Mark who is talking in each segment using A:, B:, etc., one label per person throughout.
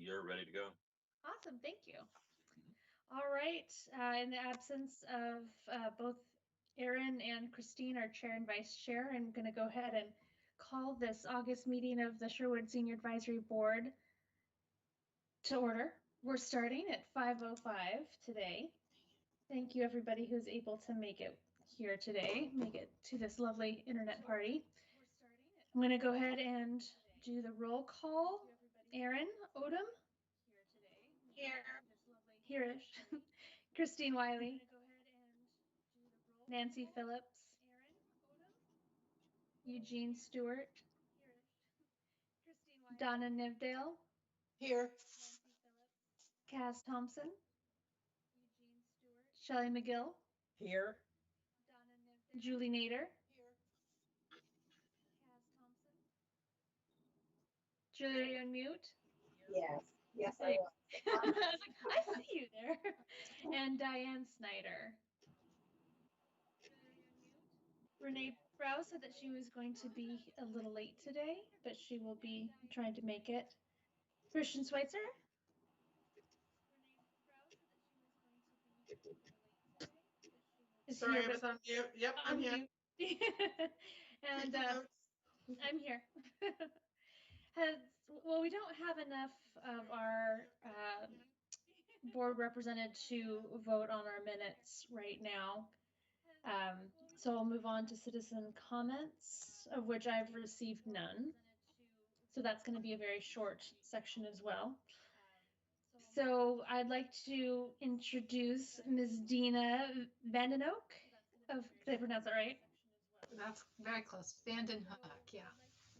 A: you're ready to go.
B: Awesome, thank you. All right, in the absence of both Erin and Christine, our chair and vice chair, I'm going to go ahead and call this August meeting of the Sherwood Senior Advisory Board to order. We're starting at 5:05 today. Thank you everybody who's able to make it here today, make it to this lovely internet party. I'm going to go ahead and do the roll call. Erin Odom?
C: Here.
B: Here-ish. Christine Wiley. Nancy Phillips. Eugene Stewart. Donna Nivdale.
C: Here.
B: Cass Thompson. Shelley McGill.
C: Here.
B: Julie Nader.
C: Here.
B: Julie, on mute.
D: Yes. Yes, I was.
B: I see you there. And Diane Snyder. Renee Brow said that she was going to be a little late today, but she will be trying to make it. Christian Schweitzer.
C: Sorry, I was on mute. Yep, I'm here.
B: And I'm here. Well, we don't have enough of our board represented to vote on our minutes right now. So I'll move on to citizen comments, of which I've received none. So that's going to be a very short section as well. So I'd like to introduce Ms. Dina Vandenoak. Did I pronounce that right?
E: That's very close. Vandenhoek, yeah.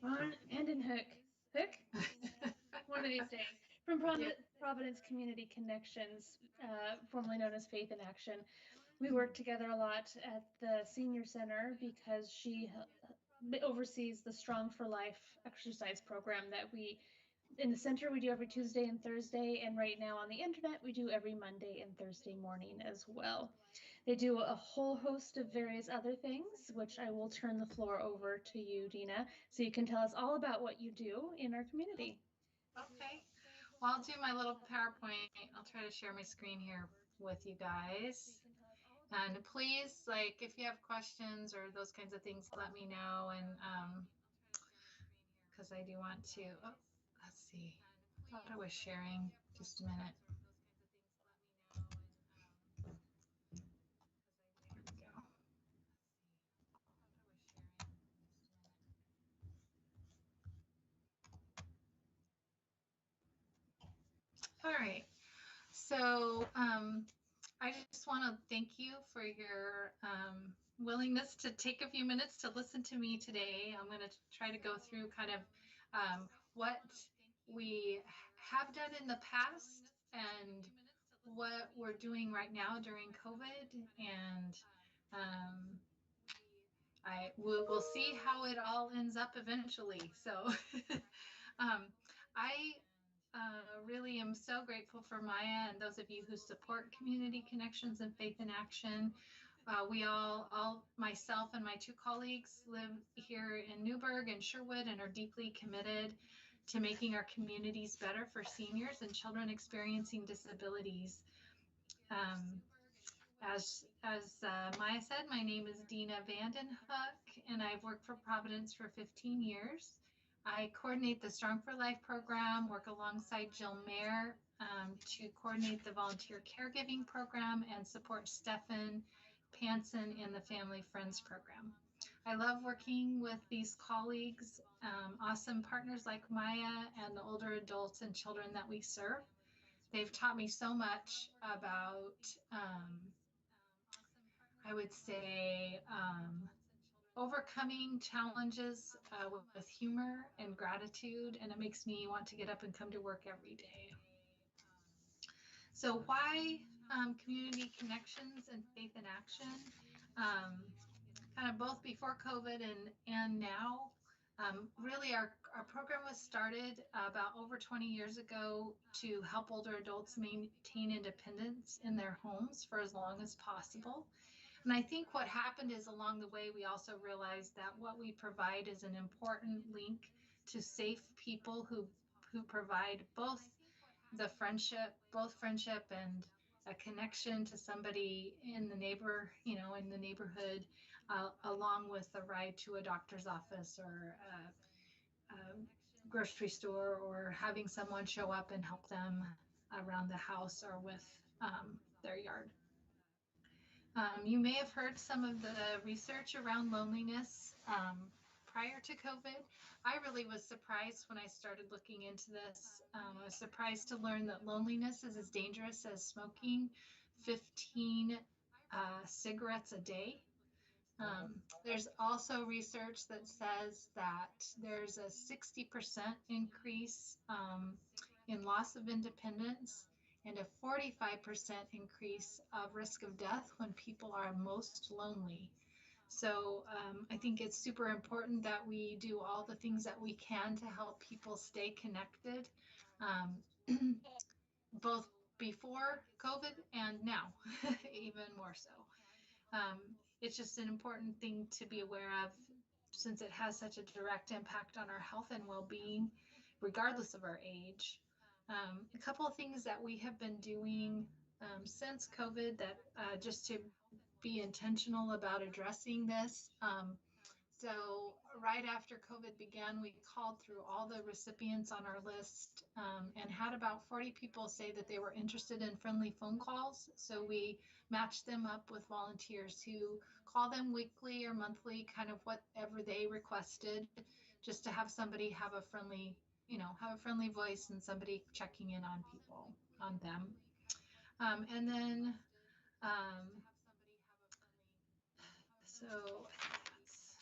B: Vandenhoek. One of these days. From Providence Community Connections, formerly known as Faith in Action. We work together a lot at the Senior Center because she oversees the Strong for Life exercise program that we, in the center, we do every Tuesday and Thursday, and right now on the internet, we do every Monday and Thursday morning as well. They do a whole host of various other things, which I will turn the floor over to you, Dina, so you can tell us all about what you do in our community.
E: Okay. Well, I'll do my little PowerPoint. I'll try to share my screen here with you guys. And please, like, if you have questions or those kinds of things, let me know. And because I do want to, oh, let's see. I thought I was sharing. Just a minute. Here we go. All right, so I just want to thank you for your willingness to take a few minutes to listen to me today. I'm going to try to go through kind of what we have done in the past and what we're doing right now during COVID, and we'll see how it all ends up eventually. So I really am so grateful for Maya and those of you who support Community Connections and Faith in Action. We all, myself and my two colleagues, live here in Newburgh and Sherwood and are deeply committed to making our communities better for seniors and children experiencing disabilities. As Maya said, my name is Dina Vandenhoek, and I've worked for Providence for 15 years. I coordinate the Strong for Life program, work alongside Jill Mayer to coordinate the volunteer caregiving program and support Stefan Panson in the Family Friends program. I love working with these colleagues, awesome partners like Maya and the older adults and children that we serve. They've taught me so much about, I would say, overcoming challenges with humor and gratitude, and it makes me want to get up and come to work every day. So why Community Connections and Faith in Action? Kind of both before COVID and now. Really, our program was started about over 20 years ago to help older adults maintain independence in their homes for as long as possible. And I think what happened is along the way, we also realized that what we provide is an important link to safe people who provide both the friendship, both friendship and a connection to somebody in the in the neighborhood, along with a ride to a doctor's office or a grocery store, or having someone show up and help them around the house or with their yard. You may have heard some of the research around loneliness prior to COVID. I really was surprised when I started looking into this. I was surprised to learn that loneliness is as dangerous as smoking 15 cigarettes a day. There's also research that says that there's a 60% increase in loss of independence and a 45% increase of risk of death when people are most lonely. So I think it's super important that we do all the things that we can to help people stay connected, both before COVID and now, even more so. It's just an important thing to be aware of, since it has such a direct impact on our health and well-being, regardless of our age. A couple of things that we have been doing since COVID that just to be intentional about addressing this. So right after COVID began, we called through all the recipients on our list and had about 40 people say that they were interested in friendly phone calls. So we matched them up with volunteers who call them weekly or monthly, kind of whatever they requested, just to have somebody have a friendly, have a friendly voice and somebody checking in on people, on them. And then, so that's,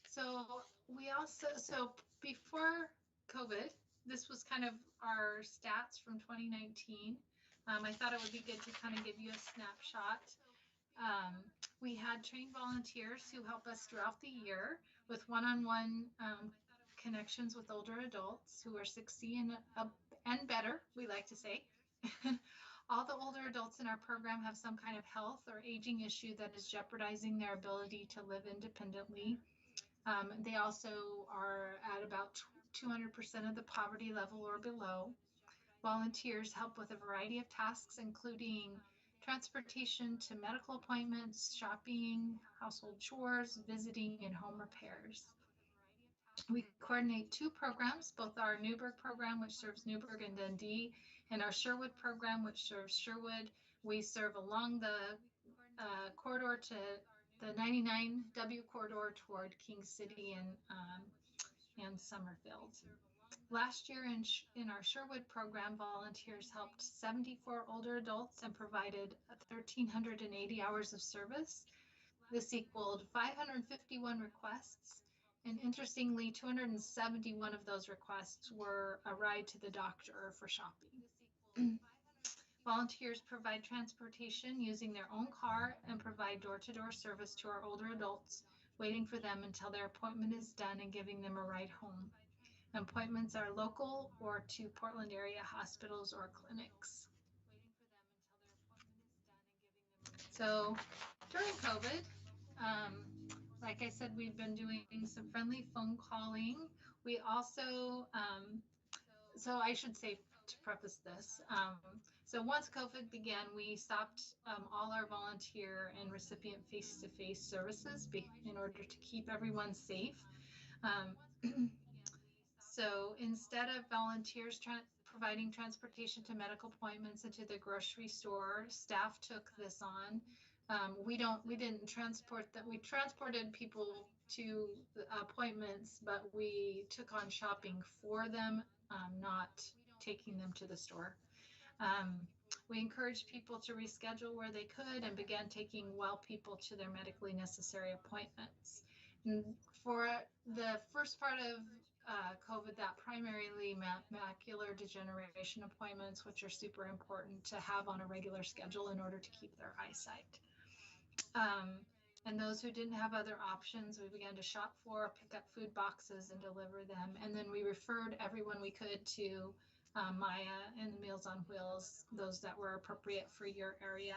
E: so we also, so before COVID, this was kind of our stats from 2019. I thought it would be good to kind of give you a snapshot. We had trained volunteers who help us throughout the year with one-on-one connections with older adults who are 60 and better, we like to say. All the older adults in our program have some kind of health or aging issue that is jeopardizing their ability to live independently. They also are at about 200% of the poverty level or below. Volunteers help with a variety of tasks, including transportation to medical appointments, shopping, household chores, visiting, and home repairs. We coordinate 2 programs, both our Newburgh program, which serves Newburgh and Dundee, and our Sherwood program, which serves Sherwood. We serve along the corridor to the 99W corridor toward King City and Summerfield. Last year in our Sherwood program, volunteers helped 74 older adults and provided 1,380 hours of service. This equaled 551 requests, and interestingly, 271 of those requests were a ride to the doctor or for shopping. Volunteers provide transportation using their own car and provide door-to-door service to our older adults, waiting for them until their appointment is done and giving them a ride home. Appointments are local or to Portland area hospitals or clinics. So during COVID, like I said, we've been doing some friendly phone calling. We also, so I should say, to preface this, so once COVID began, we stopped all our volunteer and recipient face-to-face services in order to keep everyone safe. So instead of volunteers providing transportation to medical appointments and to the grocery store, staff took this on. We didn't transport that. We transported people to appointments, but we took on shopping for them, not taking them to the store. We encouraged people to reschedule where they could and began taking well people to their medically necessary appointments. And for the first part of COVID, that primarily macular degeneration appointments, which are super important to have on a regular schedule in order to keep their eyesight. And those who didn't have other options, we began to shop for, pick up food boxes and deliver them. And then we referred everyone we could to Maya and the Meals on Wheels, those that were appropriate for your area.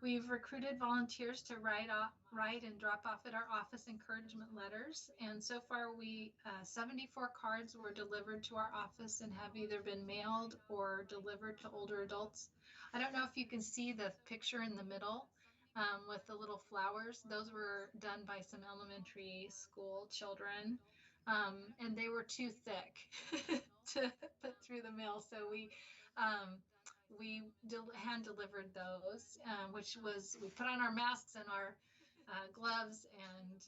E: We've recruited volunteers to write and drop off at our office encouragement letters. And so far, 74 cards were delivered to our office and have either been mailed or delivered to older adults. I don't know if you can see the picture in the middle with the little flowers. Those were done by some elementary school children. And they were too thick to put through the mail. So we hand delivered those, which was, we put on our masks and our gloves, and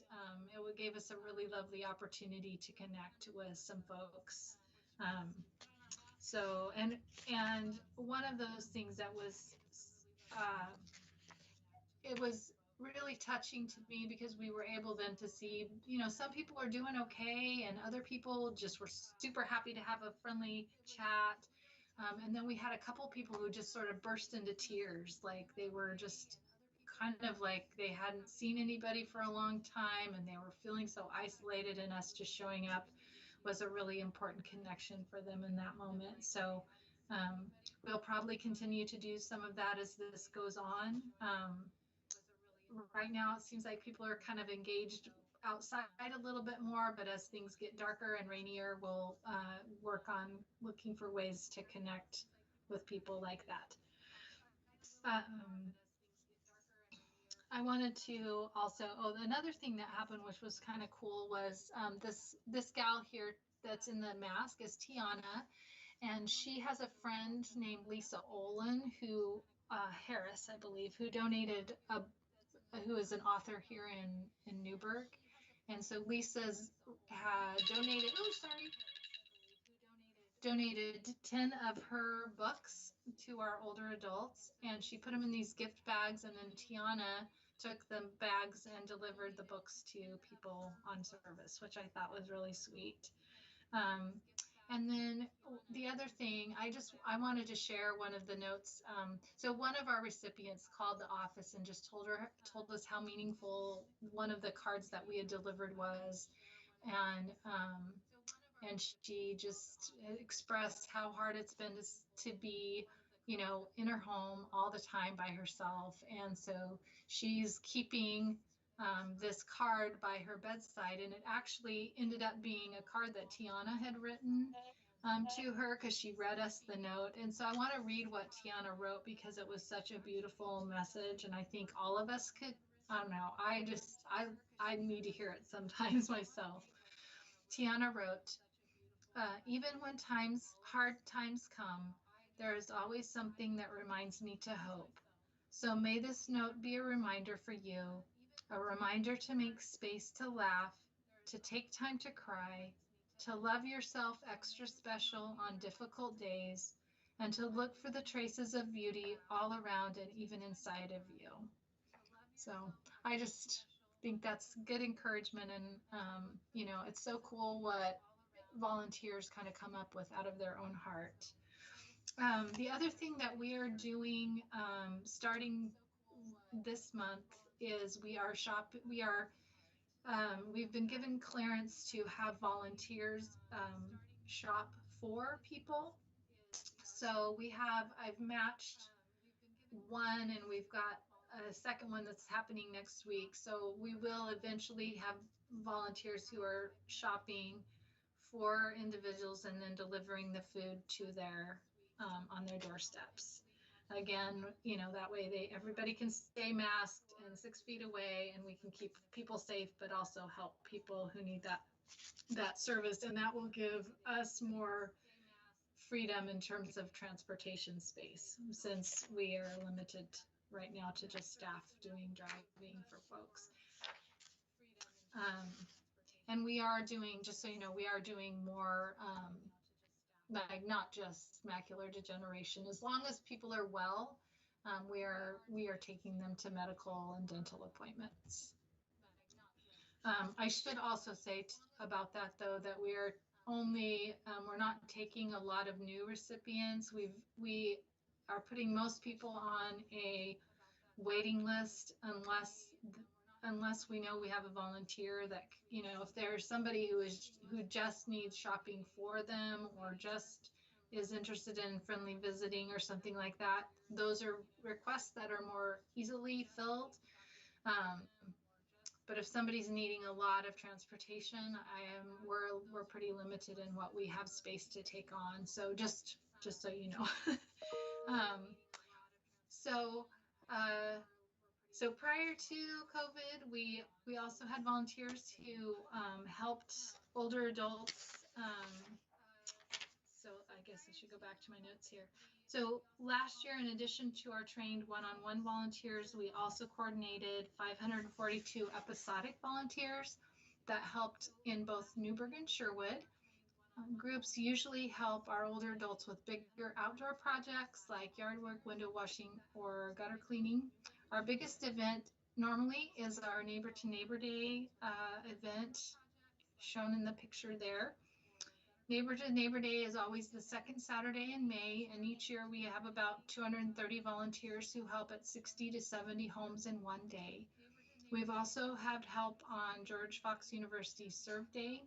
E: it gave us a really lovely opportunity to connect with some folks. So, and one of those things that was, it was really touching to me because we were able then to see, some people are doing okay and other people just were super happy to have a friendly chat. And then we had a couple people who just sort of burst into tears, like they were just kind of like they hadn't seen anybody for a long time and they were feeling so isolated, and us just showing up was a really important connection for them in that moment. So we'll probably continue to do some of that as this goes on. Right now, it seems like people are kind of engaged outside a little bit more, but as things get darker and rainier, we'll work on looking for ways to connect with people like that. I wanted to also, another thing that happened, which was kind of cool, was this gal here that's in the mask is Tiana, and she has a friend named Lisa Olin, who Harris, I believe, who donated who is an author here in Newburgh. And so Lisa's had donated 10 of her books to our older adults, and she put them in these gift bags, and then Tiana took the bags and delivered the books to people on service, which I thought was really sweet. And then the other thing, I wanted to share one of the notes. So one of our recipients called the office and just told us how meaningful one of the cards that we had delivered was. And she just expressed how hard it's been to be, in her home all the time by herself. And so she's keeping this card by her bedside, and it actually ended up being a card that Tiana had written to her, because she read us the note. And so I want to read what Tiana wrote because it was such a beautiful message, and I think all of us could, I don't know, I need to hear it sometimes myself. Tiana wrote, even when hard times come, there is always something that reminds me to hope. So may this note be a reminder for you, a reminder to make space to laugh, to take time to cry, to love yourself extra special on difficult days, and to look for the traces of beauty all around and even inside of you. So I just think that's good encouragement, and it's so cool what volunteers kind of come up with out of their own heart. The other thing that we are doing starting this month is we've been given clearance to have volunteers shop for people. So I've matched one, and we've got a second one that's happening next week. So we will eventually have volunteers who are shopping for individuals and then delivering the food to their on their doorsteps. Again, that way everybody can stay masked and 6 feet away, and we can keep people safe, but also help people who need that service. And that will give us more freedom in terms of transportation space, since we are limited right now to just staff doing driving for folks. And we are doing, just so you know, we are doing more, like not just macular degeneration. As long as people are well, we are taking them to medical and dental appointments. I should also say about that, though, that we're not taking a lot of new recipients. We are putting most people on a waiting list unless we know we have a volunteer that, if there's somebody who just needs shopping for them, or just is interested in friendly visiting or something like that, those are requests that are more easily filled. But if somebody's needing a lot of transportation, we're pretty limited in what we have space to take on. So just so you know. So prior to COVID, we also had volunteers who helped older adults. So I guess I should go back to my notes here. So last year, in addition to our trained one-on-one volunteers, we also coordinated 542 episodic volunteers that helped in both Newburgh and Sherwood. Groups usually help our older adults with bigger outdoor projects like yard work, window washing, or gutter cleaning. Our biggest event normally is our Neighbor to Neighbor Day event shown in the picture there. Neighbor to Neighbor Day is always the second Saturday in May, and each year we have about 230 volunteers who help at 60 to 70 homes in one day. We've also had help on George Fox University Serve Day.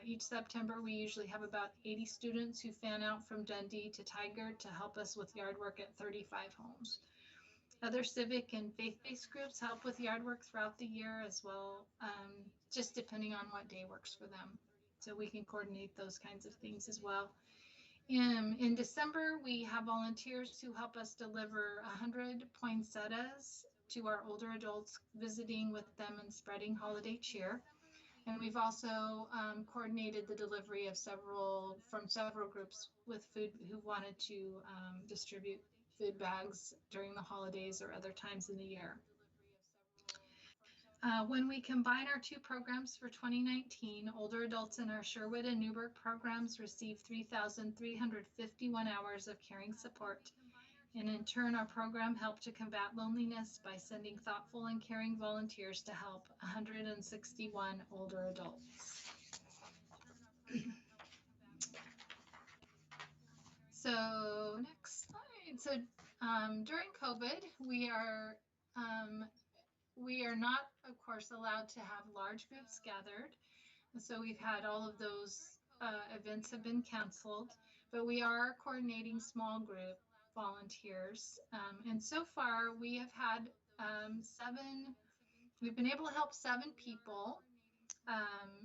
E: Each September, we usually have about 80 students who fan out from Dundee to Tigard to help us with yard work at 35 homes. Other civic and faith-based groups help with yard work throughout the year as well, just depending on what day works for them. So we can coordinate those kinds of things as well. In December, we have volunteers who help us deliver 100 poinsettias to our older adults, visiting with them and spreading holiday cheer. And we've also coordinated the delivery of several groups with food who wanted to distribute food bags during the holidays or other times in the year. When we combine our two programs for 2019, older adults in our Sherwood and Newburgh programs receive 3,351 hours of caring support. And in turn, our program helped to combat loneliness by sending thoughtful and caring volunteers to help 161 older adults. So next slide. So during COVID, we are not, of course, allowed to have large groups gathered. So we've had all of those events have been canceled, but we are coordinating small group volunteers. And so far we have had we've been able to help 7 people.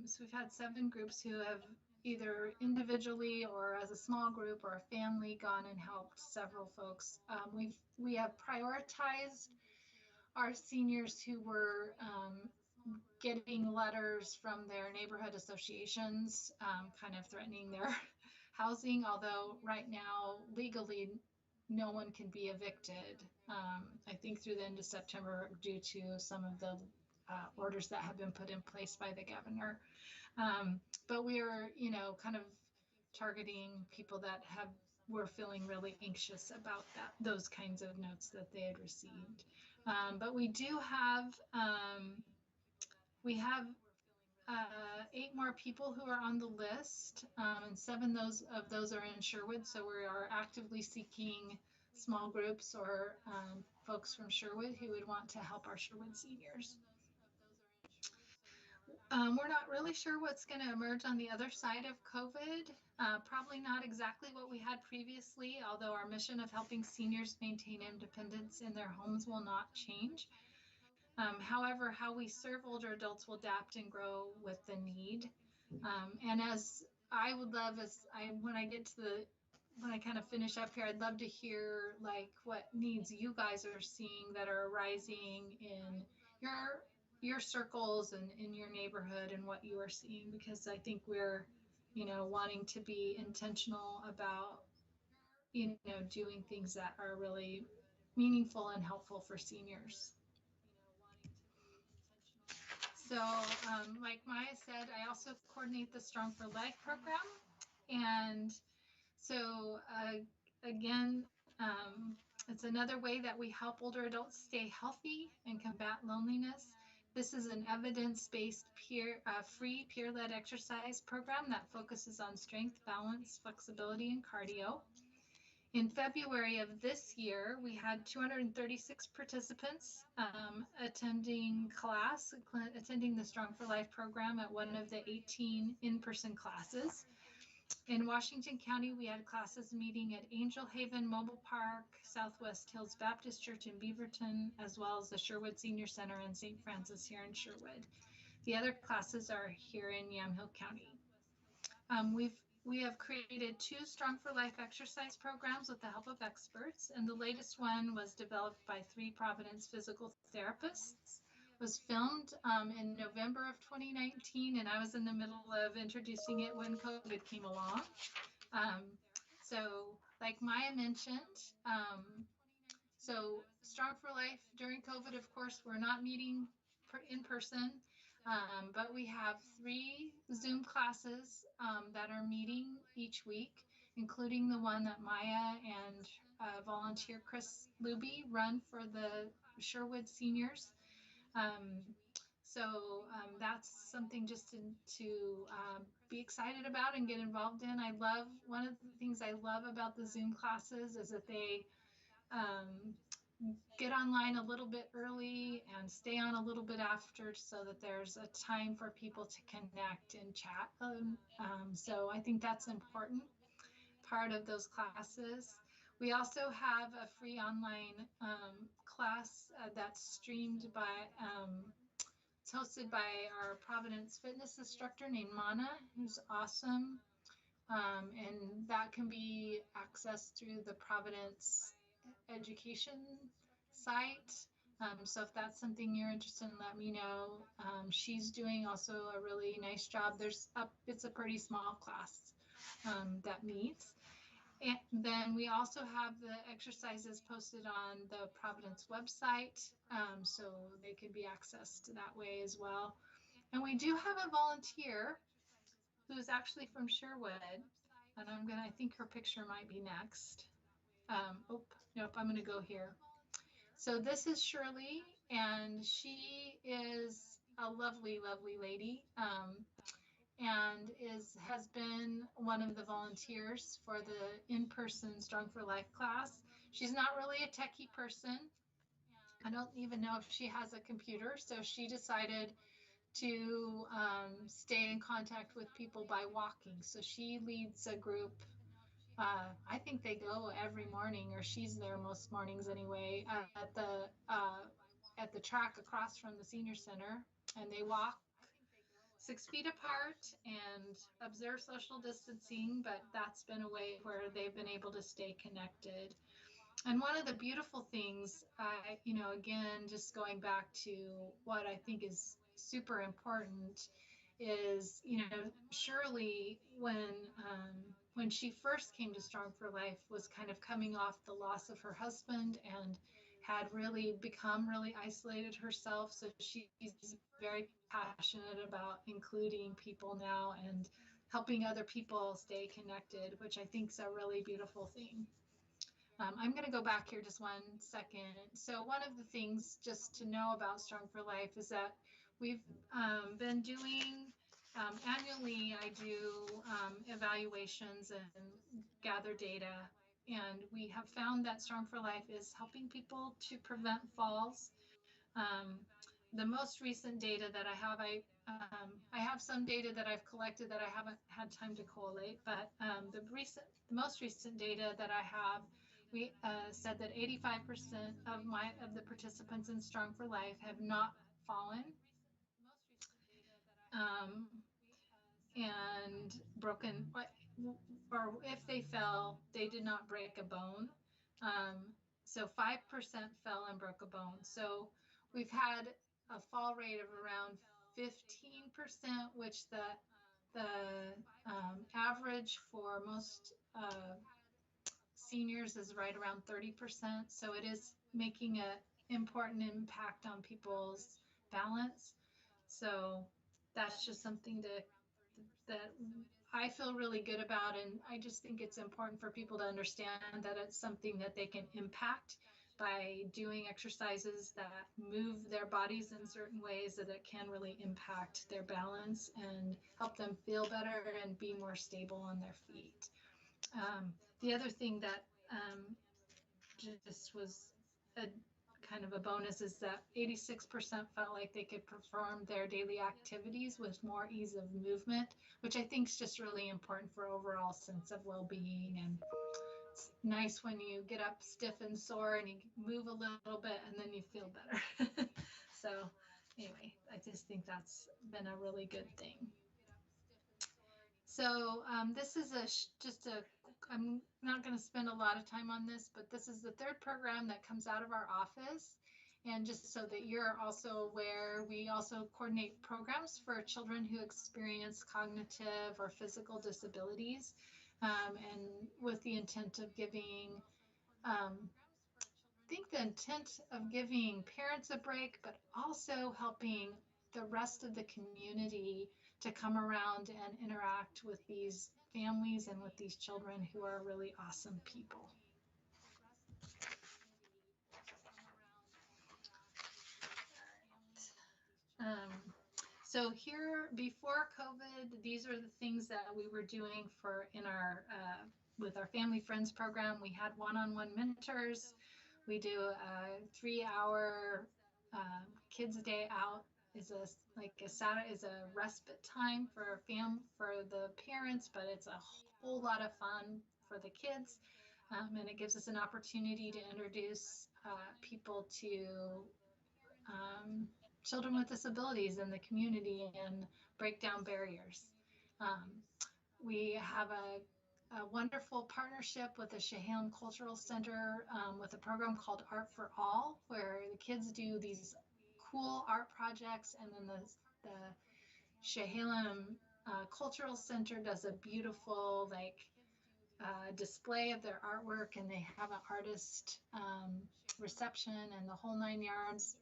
E: So we've had 7 groups who have either individually or as a small group or a family gone and helped several folks. We have prioritized our seniors who were getting letters from their neighborhood associations kind of threatening their housing, although right now legally no one can be evicted, I think through the end of September, due to some of the orders that have been put in place by the governor. But we are, kind of targeting people that were feeling really anxious about those kinds of notes that they had received. But we do have, we have 8 more people who are on the list, and 7 of those are in Sherwood. So we are actively seeking small groups or folks from Sherwood who would want to help our Sherwood seniors. We're not really sure what's going to emerge on the other side of COVID. Probably not exactly what we had previously, although our mission of helping seniors maintain independence in their homes will not change. However, how we serve older adults will adapt and grow with the need. And as I would love, when I kind of finish up here, I'd love to hear like what needs you guys are seeing that are arising in your circles and in your neighborhood and what you are seeing, because I think we're, wanting to be intentional about, doing things that are really meaningful and helpful for seniors. So like Maya said, I also coordinate the Strong for Life program. And so again, it's another way that we help older adults stay healthy and combat loneliness. This is an evidence-based free peer-led exercise program that focuses on strength, balance, flexibility, and cardio. In February of this year, we had 236 participants attending the Strong for Life program at one of the 18 in-person classes. In Washington County, we had classes meeting at Angel Haven Mobile Park, Southwest Hills Baptist Church in Beaverton, as well as the Sherwood Senior Center in St. Francis here in Sherwood. The other classes are here in Yamhill County. We have created 2 Strong for Life exercise programs with the help of experts, and the latest one was developed by 3 Providence physical therapists. Was filmed in November of 2019, and I was in the middle of introducing it when COVID came along. So like Maya mentioned, so Strong for Life during COVID, of course, we're not meeting in person, but we have 3 Zoom classes that are meeting each week, including the one that Maya and volunteer Chris Luby run for the Sherwood seniors. So that's something just to be excited about and get involved in. One of the things I love about the Zoom classes is that they get online a little bit early and stay on a little bit after, so that there's a time for people to connect and chat. So I think that's an important part of those classes. We also have a free online class that's streamed by, it's hosted by our Providence fitness instructor named Mana, who's awesome. And that can be accessed through the Providence education site. So if that's something you're interested in, let me know. She's doing also a really nice job. It's a pretty small class that meets. And then we also have the exercises posted on the Providence website, so they can be accessed that way as well. And we do have a volunteer who's actually from Sherwood, and I think her picture might be next. Nope, I'm gonna go here. So this is Shirley, and she is a lovely, lovely lady, and has been one of the volunteers for the in-person Strong for Life class. She's not really a techie person. I don't even know if she has a computer, so she decided to stay in contact with people by walking. So she leads a group. I think they go every morning, or she's there most mornings anyway, at the track across from the senior center, and they walk 6 feet apart and observe social distancing, but that's been a way where they've been able to stay connected. And one of the beautiful things, again, just going back to what I think is super important is, Shirley, when she first came to Strong for Life, was kind of coming off the loss of her husband and had really become really isolated herself. So she's very passionate about including people now and helping other people stay connected, which I think is a really beautiful thing. I'm going to go back here just 1 second. So one of the things just to know about Strong for Life is that we've been doing annually, I do evaluations and gather data. And we have found that Strong for Life is helping people to prevent falls. The most recent data that I have some data that I've collected that I haven't had time to collate, but the most recent data that I have, we said that 85% of the participants in Strong for Life have not fallen and broken, or if they fell, they did not break a bone. So 5% fell and broke a bone. So we've had a fall rate of around 15%, which the average for most seniors is right around 30%. So it is making an important impact on people's balance. So that's just something that I feel really good about, and I just think it's important for people to understand that it's something that they can impact by doing exercises that move their bodies in certain ways, that it can really impact their balance and help them feel better and be more stable on their feet. The other thing that just was a kind of of a bonus is that 86% felt like they could perform their daily activities with more ease of movement, which I think is just really important for overall sense of well-being. And it's nice when you get up stiff and sore and you move a little bit and then you feel better. So anyway, I just think that's been a really good thing. So this is I'm not going to spend a lot of time on this, but this is the third program that comes out of our office. And just so that you're also aware, we also coordinate programs for children who experience cognitive or physical disabilities, and with the intent of giving, I think the intent of giving parents a break, but also helping the rest of the community to come around and interact with these families and with these children who are really awesome people. So here, before COVID, these are the things that we were doing in our with our Family Friends program. We had one-on-one mentors. We do a 3-hour kids day out is a Saturday is a respite time for the parents, but it's a whole lot of fun for the kids, and it gives us an opportunity to introduce people to children with disabilities in the community and break down barriers. We have a wonderful partnership with the Chehalem Cultural Center with a program called Art for All, where the kids do these cool art projects, and then the Chehalem Cultural Center does a beautiful display of their artwork, and they have an artist reception and the whole 9 yards.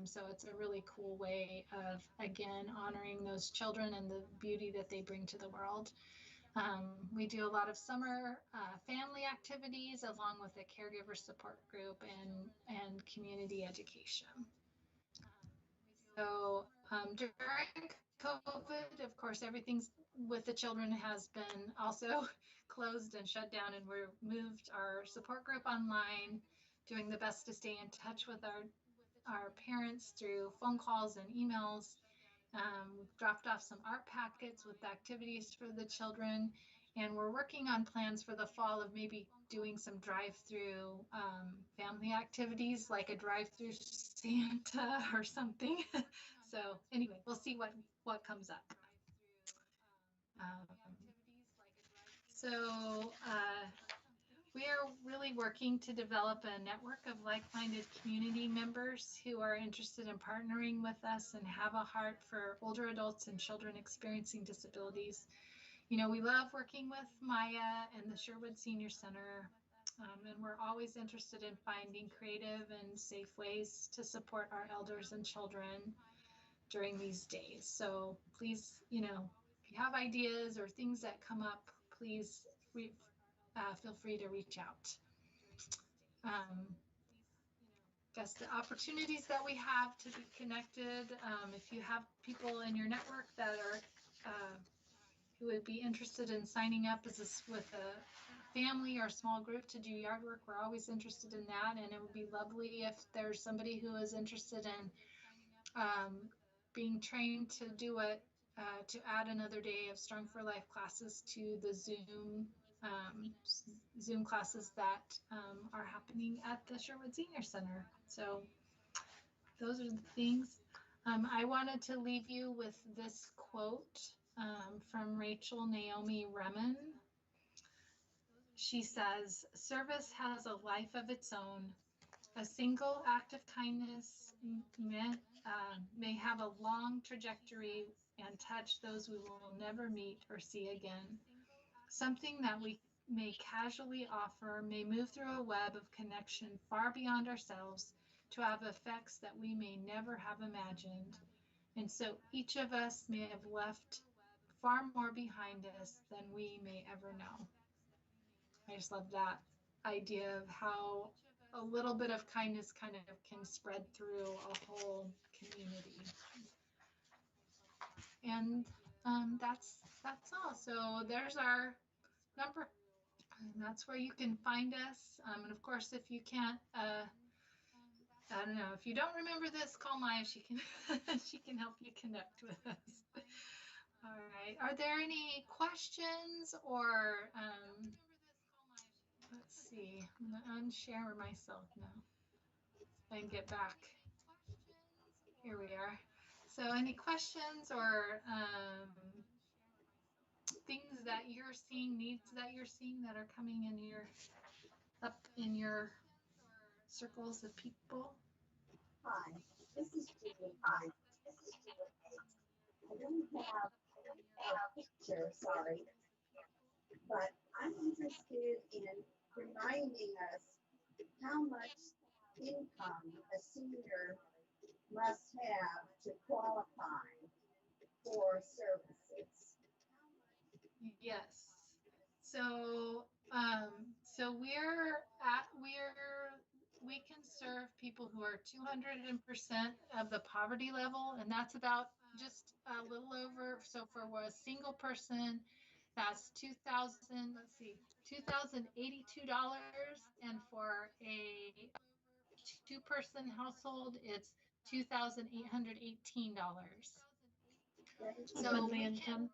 E: So it's a really cool way of, again, honoring those children and the beauty that they bring to the world. We do a lot of summer family activities along with a caregiver support group and community education. So during COVID, of course, everything's with the children has been also closed and shut down, and we've moved our support group online, doing the best to stay in touch with our parents through phone calls and emails. We've dropped off some art packets with activities for the children, and we're working on plans for the fall of maybe doing some drive-through family activities, like a drive-through Santa or something. So anyway, we'll see what comes up. We are really working to develop a network of like-minded community members who are interested in partnering with us and have a heart for older adults and children experiencing disabilities. You know, we love working with Maya and the Sherwood Senior Center, and we're always interested in finding creative and safe ways to support our elders and children during these days. So please, you know, if you have ideas or things that come up, please feel free to reach out. Guess the opportunities that we have to be connected, if you have people in your network that are who would be interested in signing up with a family or a small group to do yard work, we're always interested in that. And it would be lovely if there's somebody who is interested in being trained to do it, to add another day of Strong for Life classes to the Zoom classes that are happening at the Sherwood Senior Center. So those are the things. I wanted to leave you with this quote from Rachel Naomi Remen. She says, "Service has a life of its own. A single act of kindness may have a long trajectory and touch those we will never meet or see again. Something that we may casually offer may move through a web of connection far beyond ourselves to have effects that we may never have imagined. And so each of us may have left far more behind us than we may ever know." I just love that idea of how a little bit of kindness kind of can spread through a whole community. And that's all. So there's our number, and that's where you can find us. And of course, if you can't I don't know. If you don't remember this, call Maya. She can she can help you connect with us. All right. Are there any questions or let's see. I'm gonna unshare myself now and get back. Here we are. So any questions or things that you're seeing, needs that you're seeing that are coming in your up in your circles of people?
D: Hi, this is Julie. Hi, this is Julie. I don't have a picture, sorry, but I'm interested in reminding us how much income a senior must have to qualify for services.
E: Yes. So we can serve people who are 200% of the poverty level, and that's about just a little over. So for a single person, that's $2,082, and for a two-person household, it's $2,818. So
B: Monthly
E: we
B: income.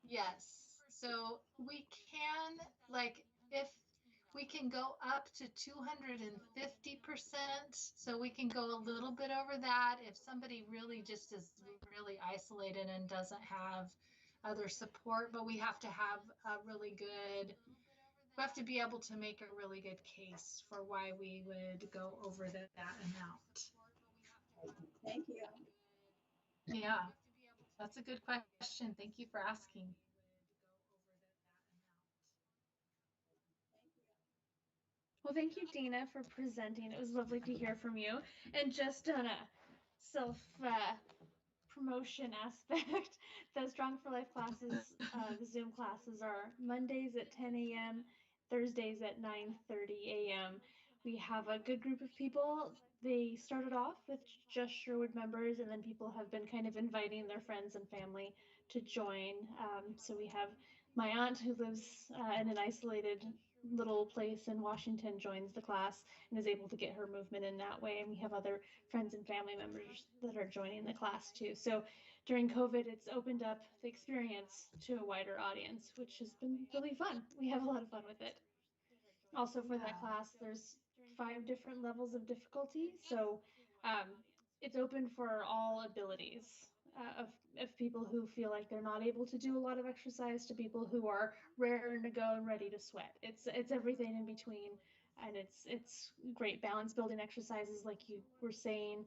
E: Yes. So we can, like, if we can go up to 250%, so we can go a little bit over that if somebody really just is really isolated and doesn't have other support, but we have to have a really good, we have to be able to make a really good case for why we would go over that amount.
D: Thank you.
E: Yeah, that's a good question. Thank you for asking.
B: Well, thank you, Dina, for presenting. It was lovely to hear from you. And just on a self promotion aspect, the Strong for Life classes, the Zoom classes are Mondays at 10 a.m., Thursdays at 9:30 a.m. We have a good group of people. They started off with just Sherwood members, and then people have been kind of inviting their friends and family to join. So we have my aunt who lives in an isolated little place in Washington joins the class and is able to get her movement in that way. And we have other friends and family members that are joining the class too. So during COVID, it's opened up the experience to a wider audience, which has been really fun. We have a lot of fun with it. Also for that class, there's 5 different levels of difficulty. So it's open for all abilities of people who feel like they're not able to do a lot of exercise to people who are raring to go and ready to sweat. It's everything in between, and it's great balance building exercises like you were saying.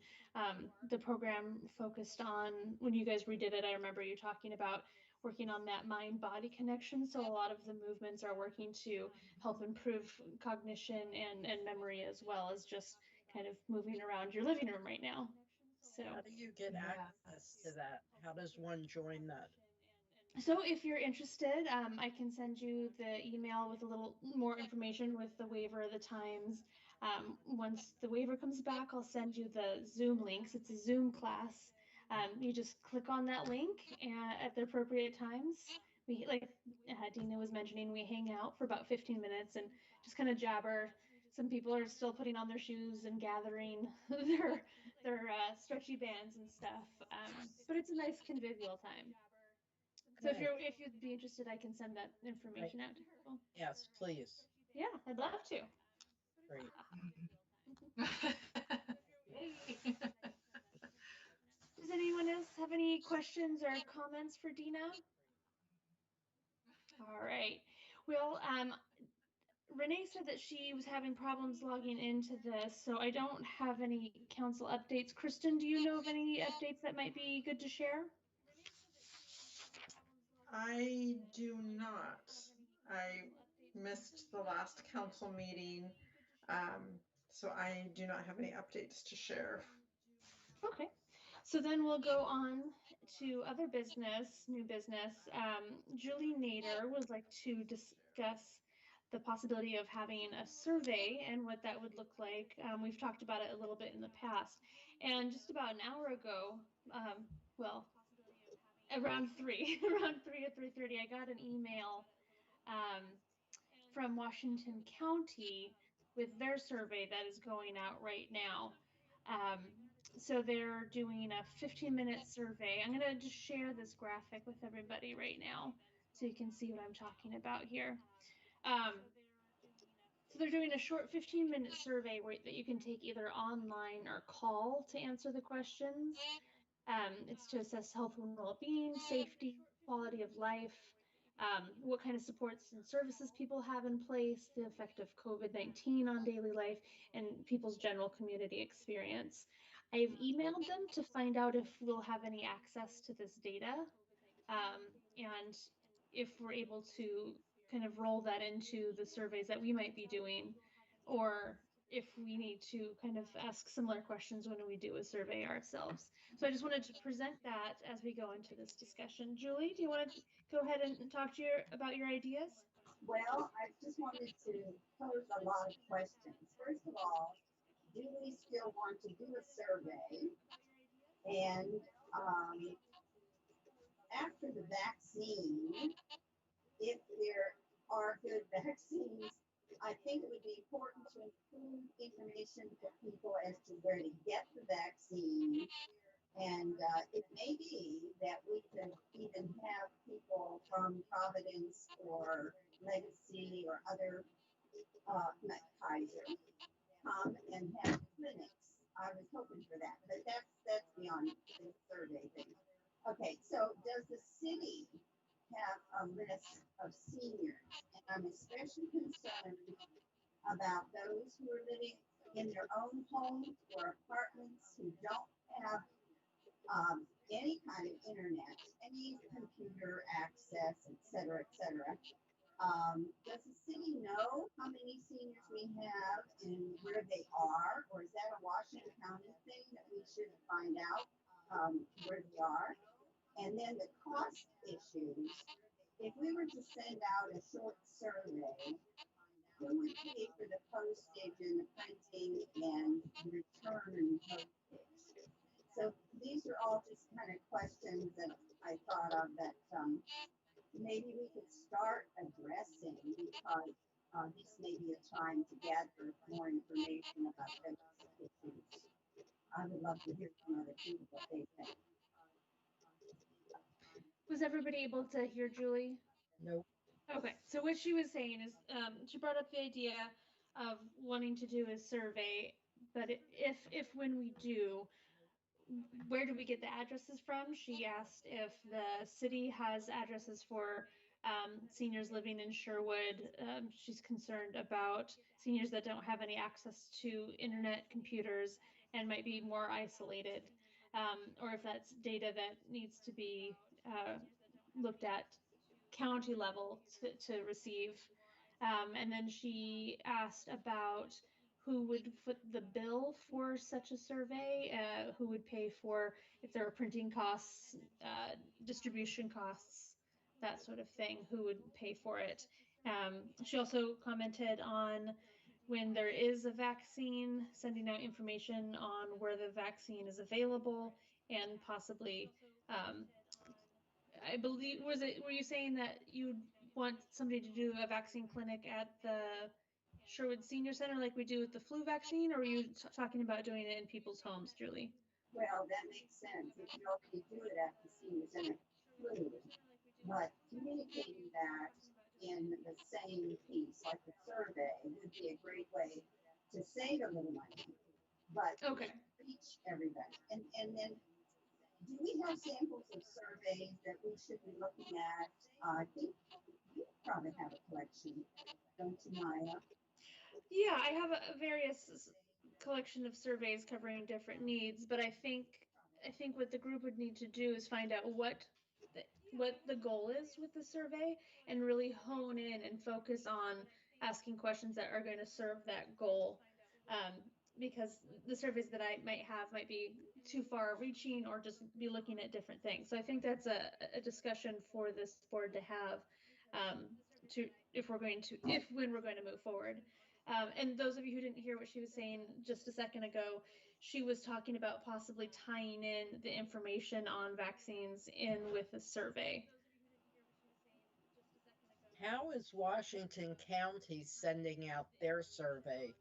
B: The program focused on, when you guys redid it, I remember you talking about working on that mind body connection. So a lot of the movements are working to help improve cognition and memory, as well as just kind of moving around your living room right now. So
C: How do you get access to that? How does one join that?
B: So if you're interested, I can send you the email with a little more information with the waiver, the times. Once the waiver comes back, I'll send you the Zoom links. It's a Zoom class. You just click on that link and at the appropriate times. We, like Dina was mentioning, we hang out for about 15 minutes and just kind of jabber. Some people are still putting on their shoes and gathering their stretchy bands and stuff. But it's a nice convivial time. So if you'd be interested, I can send that information out to people.
C: Yes, please.
B: Yeah, I'd love to.
C: Great.
B: Does anyone else have any questions or comments for Dina? All right. Well, Renee said that she was having problems logging into this, so I don't have any council updates. Kristen, do you know of any updates that might be good to share?
A: I do not. I missed the last council meeting, so I do not have any updates to share.
B: Okay, so then we'll go on to other business, new business. Julie Nader would like to discuss the possibility of having a survey and what that would look like. We've talked about it a little bit in the past, and just about an hour ago, well, around 3, around 3 to 3:30, I got an email from Washington County with their survey that is going out right now. So they're doing a 15-minute survey. I'm going to just share this graphic with everybody right now so you can see what I'm talking about here. So they're doing a short 15-minute survey that you can take either online or call to answer the questions. It's to assess health and well-being, safety, quality of life, what kind of supports and services people have in place, the effect of COVID-19 on daily life, and people's general community experience. I've emailed them to find out if we'll have any access to this data, and if we're able to kind of roll that into the surveys that we might be doing, or if we need to kind of ask similar questions when we do a survey ourselves. So I just wanted to present that as we go into this discussion. Julie, do you want to go ahead and talk to about your ideas?
D: Well, I just wanted to pose a lot of questions. First of all, do we still want to do a survey? And after the vaccine, if there are good vaccines, I think it would be important to include information for people as to where to get the vaccine. And it may be that we could even have people from Providence or Legacy or other, not Kaiser, come and have clinics. I was hoping for that, but that's beyond the survey thing. Okay, so does the city have a list of seniors? And I'm especially concerned about those who are living in their own homes or apartments who don't have any kind of internet, any computer access, et cetera, et cetera. Does the city know how many seniors we have and where they are, or is that a Washington County thing that we should find out where they are? And then the cost issues. If we were to send out a short survey, who would pay for the postage and the printing and the return and postage? So these are all just kind of questions that I thought of that maybe we could start addressing, because this may be a time to gather more information about those issues. I would love to hear from other people what they think.
B: Was everybody able to hear Julie?
C: Nope.
B: Okay, so what she was saying is, she brought up the idea of wanting to do a survey, but if when we do, where do we get the addresses from? She asked if the city has addresses for seniors living in Sherwood. She's concerned about seniors that don't have any access to internet, computers, and might be more isolated, or if that's data that needs to be looked at county level to receive. And then she asked about who would foot the bill for such a survey, who would pay for if there are printing costs, distribution costs, that sort of thing, who would pay for it. She also commented on when there is a vaccine, sending out information on where the vaccine is available, and possibly I believe, were you saying that you'd want somebody to do a vaccine clinic at the Sherwood Senior Center like we do with the flu vaccine, or were you talking about doing it in people's homes, Julie?
D: Well, that makes sense if you already do it at the senior center, but communicating that in the same piece, like the survey, would be a great way to save a little money, but
B: Okay.
D: reach everybody. And then, do we have samples of surveys that we should be looking at? I think you probably have a collection, don't you, Maya?
B: Yeah, I have a various collection of surveys covering different needs, but I think what the group would need to do is find out what the goal is with the survey, and really hone in and focus on asking questions that are going to serve that goal. Because the surveys that I might have might be too far reaching, or just be looking at different things. So I think that's a discussion for this board to have, when we're going to move forward. And those of you who didn't hear what she was saying just a second ago, she was talking about possibly tying in the information on vaccines in with a survey.
C: How is Washington County sending out their survey?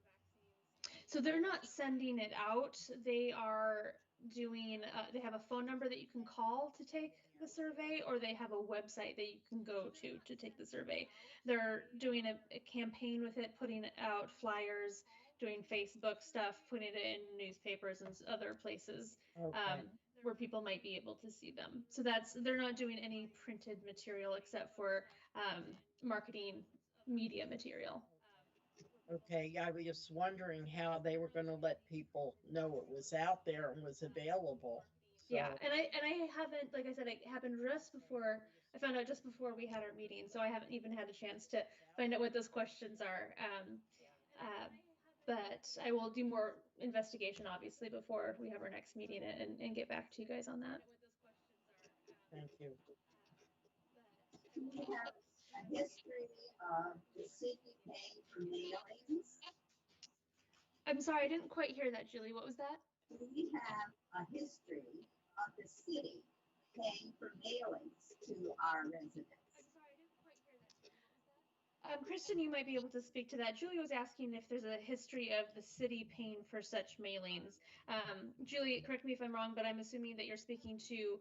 B: So they're not sending it out. They are doing, they have a phone number that you can call to take the survey, or they have a website that you can go to take the survey. They're doing a campaign with it, putting out flyers, doing Facebook stuff, putting it in newspapers and other places
C: Okay.
B: where people might be able to see them. So they're not doing any printed material except for marketing media material.
C: Okay, I was wondering how they were going to let people know it was out there and was available.
B: Yeah,
C: So,
B: and I haven't, like I said, it happened just before, I found out just before we had our meeting, so I haven't even had a chance to find out what those questions are. Uh, but I will do more investigation, obviously, before we have our next meeting and get back to you guys on that.
C: thank you.
D: Do we have a history of the city paying for mailings?
B: I'm sorry, I didn't quite hear that, Julie. What was that?
D: Do we have a history of the city paying for mailings to our residents?
B: Kristen, you might be able to speak to that. Julie was asking if there's a history of the city paying for such mailings. Julie, correct me if I'm wrong, but I'm assuming that you're speaking to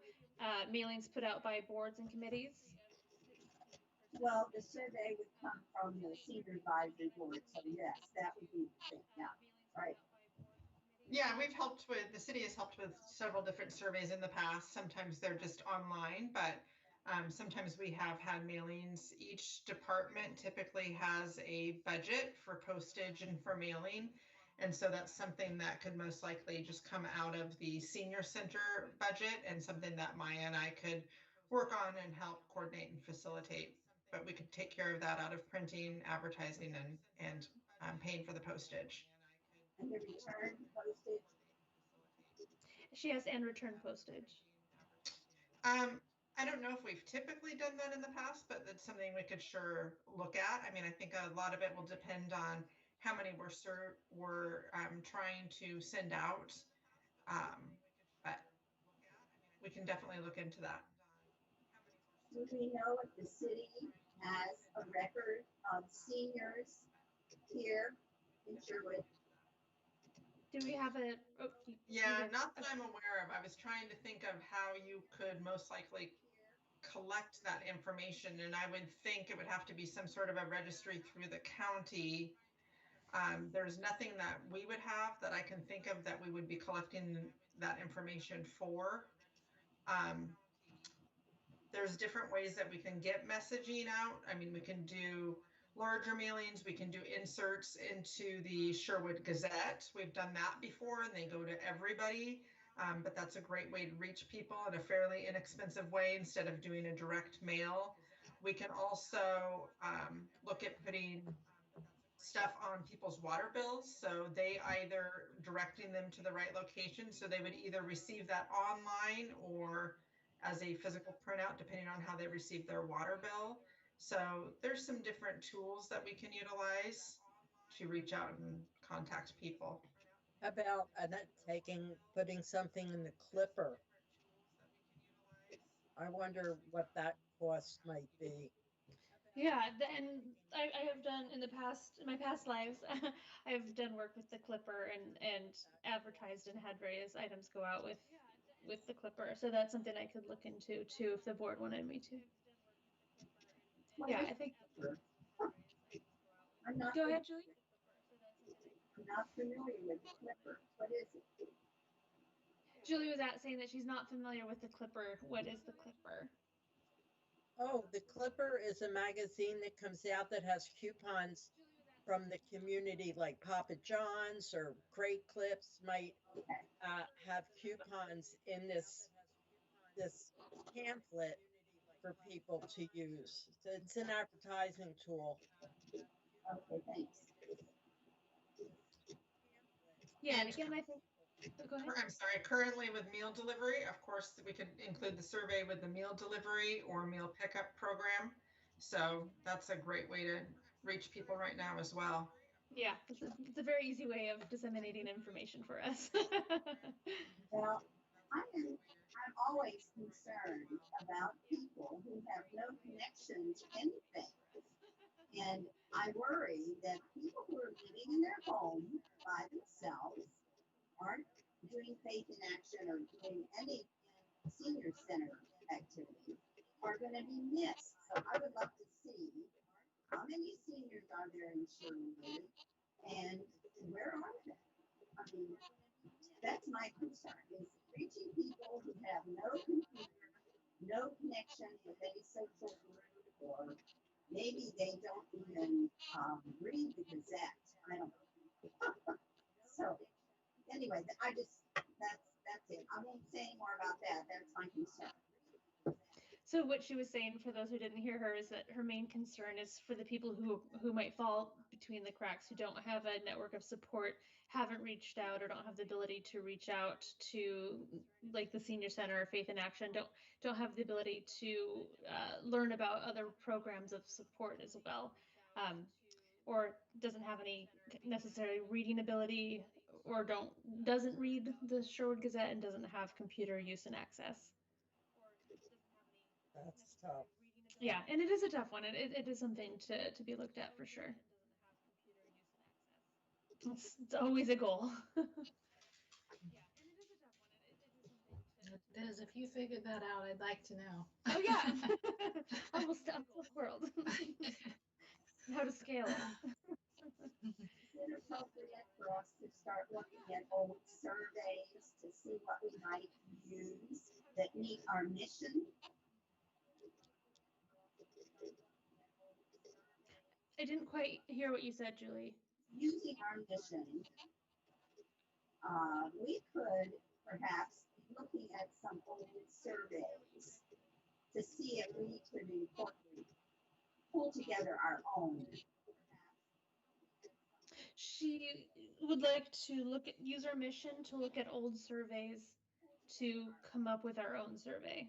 B: mailings put out by boards and committees.
D: Well, the survey would come from the senior advisory board, so yes, that would be the thing, yeah, right.
A: Yeah, the city has helped with several different surveys in the past. Sometimes they're just online, but sometimes we have had mailings. Each department typically has a budget for postage and for mailing. And so that's something that could most likely just come out of the senior center budget, and something that Maya and I could work on and help coordinate and facilitate. But we could take care of that out of printing, advertising, and paying for the postage.
D: And the return postage,
B: She has and return postage.
A: I don't know if we've typically done that in the past, but that's something we could sure look at. I mean, I think a lot of it will depend on how many we're trying to send out. But we can definitely look into that.
D: do we know if the city has a record of seniors here in Sherwood?
B: Do we have a? Oh,
A: Yeah, not that I'm aware of. I was trying to think of how you could most likely collect that information, and I would think it would have to be some sort of a registry through the county. There's nothing that we would have that I can think of that we would be collecting that information for. There's different ways that we can get messaging out. I mean, we can do larger mailings, we can do inserts into the Sherwood Gazette. We've done that before, and they go to everybody. But that's a great way to reach people in a fairly inexpensive way instead of doing a direct mail. We can also look at putting stuff on people's water bills, so they either directing them to the right location, so they would either receive that online or as a physical printout, depending on how they receive their water bill. So there's some different tools that we can utilize to reach out and contact people.
C: How about putting something in the clipper? I wonder what that cost might be.
B: Yeah, and I have done in my past lives, I have done work with the Clipper and advertised and had various items go out with the Clipper. So that's something I could look into too if the board wanted me to. Yeah, I think.
D: I'm not.
B: Go ahead, Julie.
D: I'm not familiar with the Clipper. What is it?
B: Julie was saying that she's not familiar with the Clipper. What is the Clipper?
C: Oh, the Clipper is a magazine that comes out that has coupons from the community, like Papa John's or Great Clips might have coupons in this pamphlet for people to use. So it's an advertising tool.
D: Okay, thanks.
B: Yeah, and again, I think. Go ahead.
A: I'm sorry, currently with meal delivery, of course, we could include the survey with the meal delivery or meal pickup program. So that's a great way to reach people right now as well.
B: Yeah, it's a very easy way of disseminating information for us.
D: Well, I'm always concerned about people who have no connection to anything. And I worry that people who are living in their home by themselves themselves aren't doing faith in action or doing any senior center activity are going to be missed. So I would love to see how many seniors are there in Sherwood and where are they? I mean, that's my concern is reaching people who have no computer, no connection with any social group, or maybe they don't even read the Gazette. I don't know. So anyway, that's it. I won't say any more about that. That's my concern.
B: So what she was saying, for those who didn't hear her, is that her main concern is for the people who might fall between the cracks, who don't have a network of support, haven't reached out, or don't have the ability to reach out to like the senior center or Faith in Action, don't have the ability to learn about other programs of support as well, or doesn't have any necessary reading ability, or doesn't read the Sherwood Gazette and doesn't have computer use and access.
C: That's tough.
B: Yeah, and it is a tough one. It is something to be looked at for sure. It's always a goal.
E: It is. If you figured that out, I'd like to know.
B: Oh yeah, almost the world. How to scale it.
D: Is it appropriate for us to start looking at old surveys to see what we might use that meet our mission?
B: I didn't quite hear what you said, Julie.
D: Using our mission, we could perhaps be looking at some old surveys to see if we could pull together our own.
B: She would like to use our mission to look at old surveys to come up with our own survey.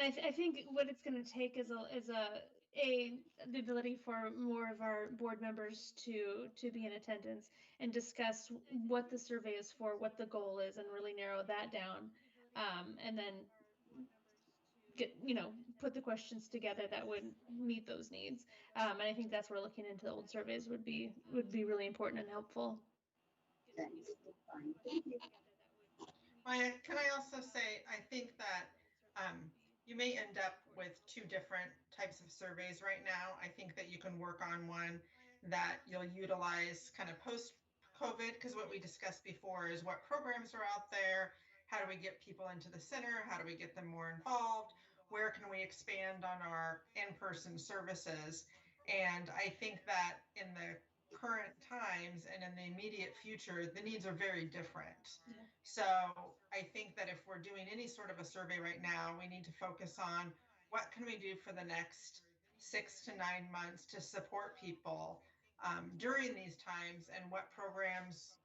B: And I think what it's going to take is the ability for more of our board members to be in attendance and discuss what the survey is for, what the goal is, and really narrow that down, and then put the questions together that would meet those needs. And I think that's where looking into the old surveys would be really important and helpful.
D: Thanks. Fine. Thank you.
A: Maya, can I also say, I think that you may end up with two different types of surveys right now. I think that you can work on one that you'll utilize kind of post-COVID, because what we discussed before is what programs are out there, how do we get people into the center, how do we get them more involved, where can we expand on our in-person services. And I think that in the current times and in the immediate future, the needs are very different.
B: Yeah.
A: So I think that if we're doing any sort of a survey right now, we need to focus on what can we do for the next 6 to 9 months to support people during these times, and what programs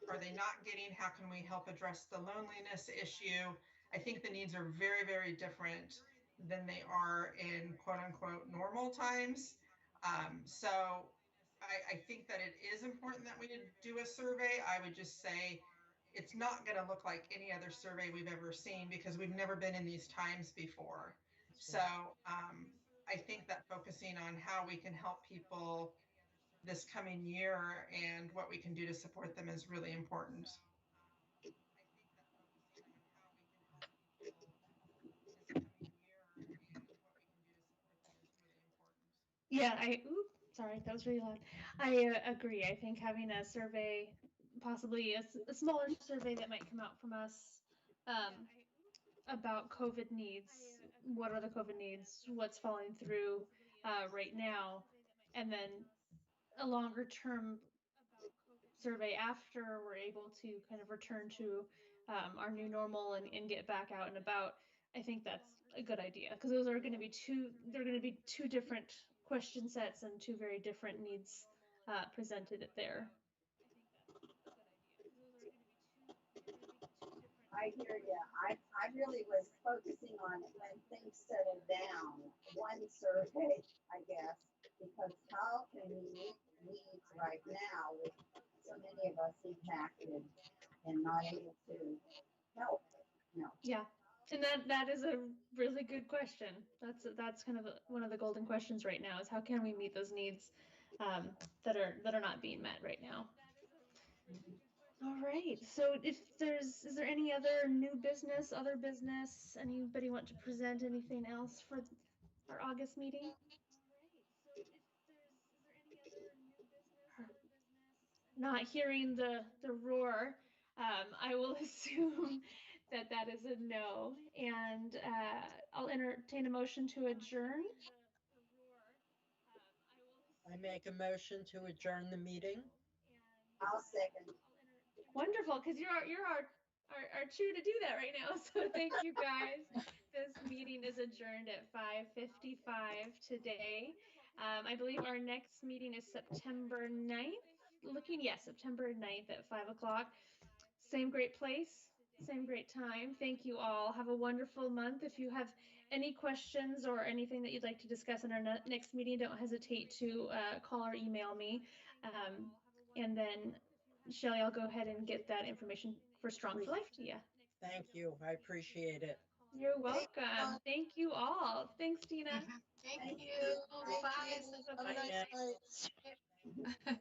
A: are they not getting? How can we help address the loneliness issue? I think the needs are very, very different than they are in quote unquote normal times. So I think that it is important that we do a survey. I would just say it's not going to look like any other survey we've ever seen because we've never been in these times before. So I think that focusing on how we can help people this coming year and what we can do to support them is really important.
B: Yeah, sorry, that was really loud. I agree. I think having a survey, possibly a smaller survey that might come out from us about COVID needs. What are the COVID needs? What's falling through right now? And then a longer term survey after we're able to kind of return to our new normal and get back out and about. I think that's a good idea, because those are going to be two different question sets and two very different needs presented there.
D: I hear you. I really was focusing on when things settle down, one survey, I guess, because how can we meet needs right now with so many of us impacted and not able to help? No.
B: Yeah. And that is a really good question. That's kind of one of the golden questions right now, is how can we meet those needs that are not being met right now. All right. So is there any other new business, other business? Anybody want to present anything else for our August meeting? Not hearing the roar, I will assume that that is a no. And I'll entertain a motion to adjourn.
C: I make a motion to adjourn the meeting.
D: I'll second.
B: Wonderful, because you're our cheer to do that right now. So thank you guys. This meeting is adjourned at 5:55 today. I believe our next meeting is September 9th. September 9th at 5 o'clock. Same great place, same great time. Thank you all. Have a wonderful month. If you have any questions or anything that you'd like to discuss in our next meeting, don't hesitate to call or email me. And then, Shelly, I'll go ahead and get that information for Strong for Life to you.
C: Thank you. I appreciate it.
B: You're welcome. Thank you all. Thanks, Tina.
E: Thank you. Bye.
C: Have a nice night.